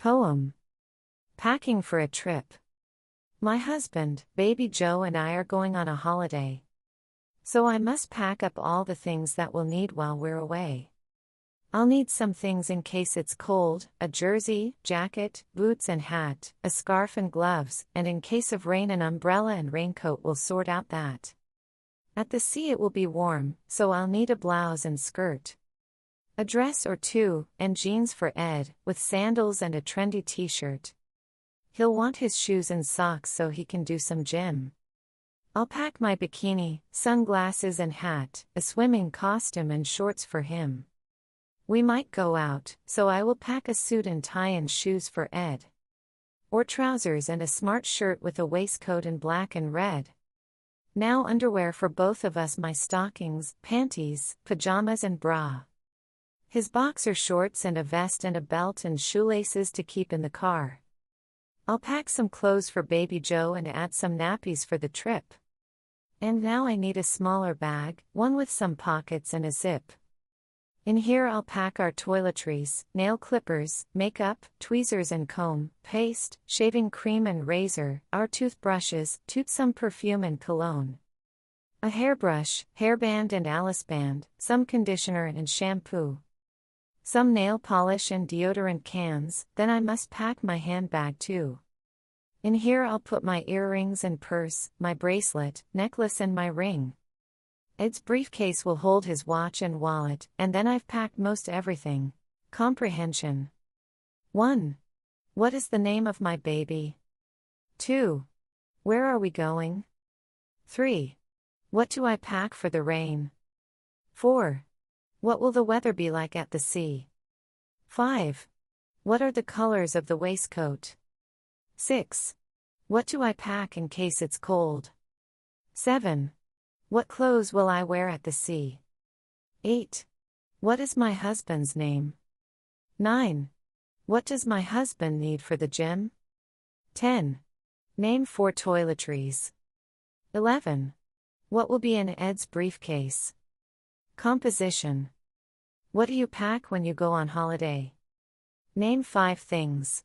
Poem. Packing for a trip. My husband, Baby Joe, and I are going on a holiday. So I must pack up all the things that we'll need while we're away. I'll need some things in case it's cold: a jersey, jacket, boots and hat, a scarf and gloves, and in case of rain an umbrella and raincoat will sort out that. At the sea it will be warm, so I'll need a blouse and skirt. A dress or two, and jeans for Ed, with sandals and a trendy t-shirt. He'll want his shoes and socks so he can do some gym. I'll pack my bikini, sunglasses and hat, a swimming costume and shorts for him. We might go out, so I will pack a suit and tie and shoes for Ed. Or trousers and a smart shirt with a waistcoat in black and red. Now underwear for both of us, my stockings, panties, pajamas and bra. His boxer shorts and a vest and a belt and shoelaces to keep in the car. I'll pack some clothes for Baby Joe and add some nappies for the trip. And now I need a smaller bag, one with some pockets and a zip. In here I'll pack our toiletries, nail clippers, makeup, tweezers and comb, paste, shaving cream and razor, our toothbrushes, some perfume and cologne. A hairbrush, hairband and Alice band, some conditioner and shampoo. Some nail polish and deodorant cans. Then I must pack my handbag too. In here I'll put my earrings and purse, my bracelet, necklace and my ring. Ed's briefcase will hold his watch and wallet, and then I've packed most everything. Comprehension. 1. What is the name of my baby? 2. Where are we going? 3. What do I pack for the rain? 4. What will the weather be like at the sea? 5. What are the colors of the waistcoat? 6. What do I pack in case it's cold? 7. What clothes will I wear at the sea? 8. What is my husband's name? 9. What does my husband need for the gym? 10. Name 4 toiletries. 11. What will be in Ed's briefcase? Composition. What do you pack when you go on holiday? Name 5 things.